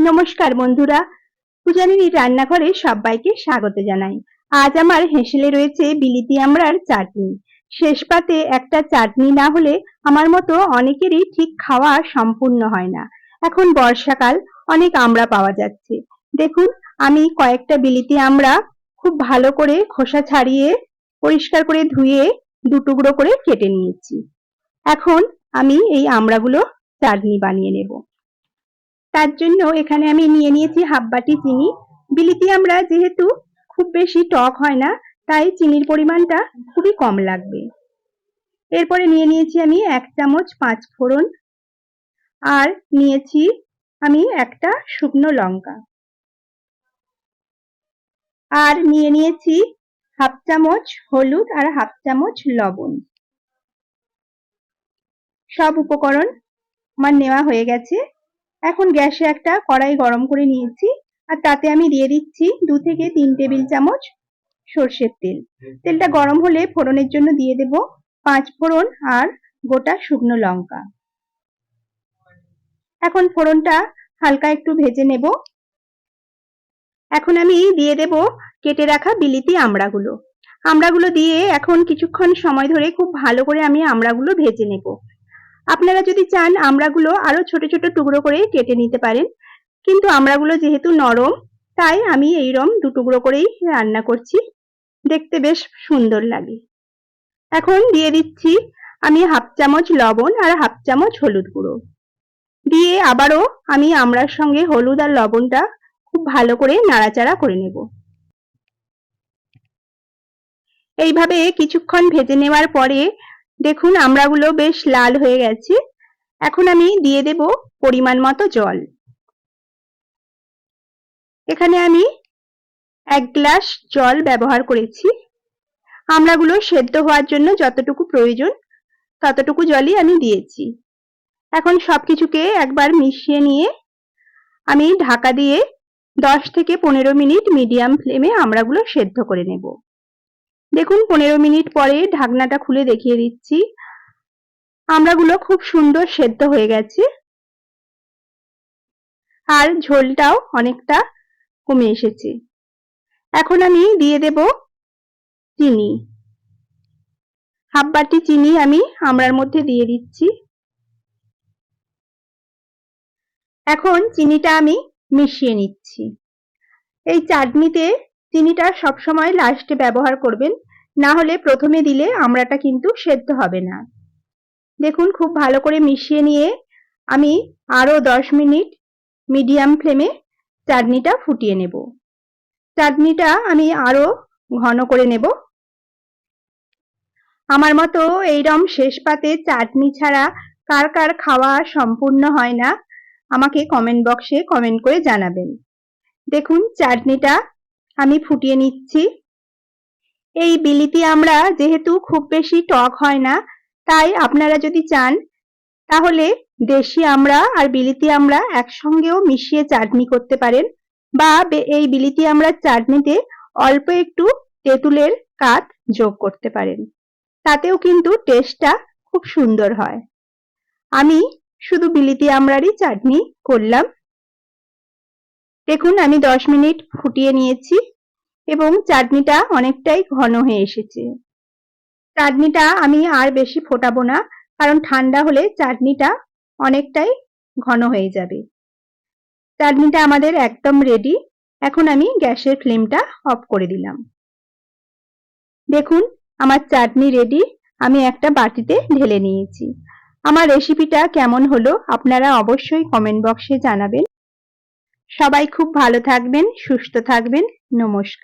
নমস্কার বন্ধুরা, পূজানীর রান্নাঘরে সবাইকে স্বাগত জানাই। আজ আমার হেসেলে রয়েছে বিলিতি আমড়ার চাটনি। শেষ পাতে একটা চাটনি না হলে আমার মতো অনেকেরই ঠিক খাওয়া সম্পূর্ণ হয় না। এখন বর্ষাকাল, অনেক আমড়া পাওয়া যাচ্ছে। দেখুন, আমি কয়েকটা বিলিতি আমড়া খুব ভালো করে খোসা ছাড়িয়ে পরিষ্কার করে ধুয়ে দু টুকরো করে কেটে নিয়েছি। এখন আমি এই আমড়াগুলো চাটনি বানিয়ে নেব। তার জন্য এখানে আমি নিয়ে নিয়েছি হাফ বাটি চিনি। বিলিতি আমড়া যেহেতু খুব বেশি টক হয় না, তাই চিনির পরিমাণটা খুবই কম লাগবে। এরপরে নিয়ে নিয়েছি আমি 1 চামচ 5 ফোড়ন, আর নিয়েছি আমি একটা শুকনো লঙ্কা, আর নিয়ে নিয়েছি হাফ চামচ হলুদ আর হাফ চামচ লবণ। সব উপকরণ আমার নেওয়া হয়ে গেছে। এখন গ্যাসে একটা কড়াই গরম করে নিয়েছি, আর তাতে আমি দিয়ে দিচ্ছি 2 থেকে 3 টেবিল চামচ সর্ষের তেল। তেলটা গরম হলে ফোড়নের জন্য দিয়ে দেব 5 ফোড়ন আর গোটা শুকনো লঙ্কা। এখন ফোড়নটা হালকা একটু ভেজে নেব। এখন আমি দিয়ে দেব কেটে রাখা বিলিতি আমড়াগুলো। আমড়াগুলো দিয়ে এখন কিছুক্ষণ সময় ধরে খুব ভালো করে আমি আমড়াগুলো ভেজে নেব। আপনারা যদি চান আমড়াগুলো আরো ছোট ছোট টুকরো করে কেটে নিতে পারেন, কিন্তু আমড়াগুলো যেহেতু নরম, তাই আমি এইরকম 2 টুকরো করেই রান্না করছি, দেখতে বেশ সুন্দর লাগে। এখন দিয়ে দিচ্ছি আমি হাফ চামচ লবণ আর হাফ চামচ হলুদ গুঁড়ো দিয়ে আবারও আমি আমড়ার সঙ্গে হলুদ আর লবণটা খুব ভালো করে নাড়াচাড়া করে নেব। এইভাবে কিছুক্ষণ ভেজে নেওয়ার পরে দেখুন আমড়াগুলো বেশ লাল হয়ে গেছে। এখন আমি দিয়ে দেব পরিমাণ মতো জল। এখানে আমি 1 গ্লাস জল ব্যবহার করেছি। আমড়াগুলো সেদ্ধ হওয়ার জন্য যতটুকু প্রয়োজন ততটুকু জলই আমি দিয়েছি। এখন সবকিছুকে একবার মিশিয়ে নিয়ে আমি ঢাকা দিয়ে 10 থেকে 15 মিনিট মিডিয়াম ফ্লেমে আমড়াগুলো সেদ্ধ করে নেব। দেখুন 15 মিনিট পরে ঢাকনাটা খুলে দেখিয়ে দিচ্ছি, আমড়াগুলো খুব সুন্দর সেদ্ধ হয়ে গেছে, আর ঝোলটাও অনেকটা কমে এসেছে। এখন আমি দিয়ে দেব চিনি। হাফ বাটি চিনি আমি আমড়ার মধ্যে দিয়ে দিচ্ছি। এখন চিনিটা আমি মিশিয়ে নিচ্ছি। এই চাটনিতে চিনিটা সবসময় লাস্টে ব্যবহার করবেন, না হলে প্রথমে দিলে আমড়াটা কিন্তু সেদ্ধ হবে না। দেখুন খুব ভালো করে মিশিয়ে নিয়ে আমি আরো 10 মিনিট মিডিয়াম ফ্লেমে চাটনিটা ফুটিয়ে নেব। চাটনিটা আমি আরো ঘন করে নেব। আমার মতো এইরকম শেষ পাতে চাটনি ছাড়া কার কার খাওয়া সম্পূর্ণ হয় না, আমাকে কমেন্ট বক্সে কমেন্ট করে জানাবেন। দেখুন চাটনিটা আমি ফুটিয়ে নিচ্ছি। এই বিলিতি আমড়া যেহেতু খুব বেশি টক হয় না, তাই আপনারা যদি চান তাহলে দেশি আমড়া আর বিলিতি আমড়া একসঙ্গেও মিশিয়ে চাটনি করতে পারেন, বা এই বিলিতি আমড়ার চাটনিতে অল্প একটু তেঁতুলের কাঠ যোগ করতে পারেন, তাতেও কিন্তু টেস্টটা খুব সুন্দর হয়। আমি শুধু বিলিতি আমড়ারই চাটনি করলাম। দেখুন আমি 10 মিনিট ফুটিয়ে নিয়েছি এবং চাটনিটা অনেকটাই ঘন হয়ে এসেছে। চাটনিটা আমি আর বেশি ফোটাবো না, কারণ ঠান্ডা হলে চাটনিটা অনেকটাই ঘন হয়ে যাবে। চাটনিটা আমাদের একদম রেডি। এখন আমি গ্যাসের ফ্লেমটা অফ করে দিলাম। দেখুন আমার চাটনি রেডি। আমি একটা বাটিতে ঢেলে নিয়েছি। আমার রেসিপিটা কেমন হলো আপনারা অবশ্যই কমেন্ট বক্সে জানাবেন। সবাই খুব ভালো থাকবেন, সুস্থ থাকবেন। নমস্কার।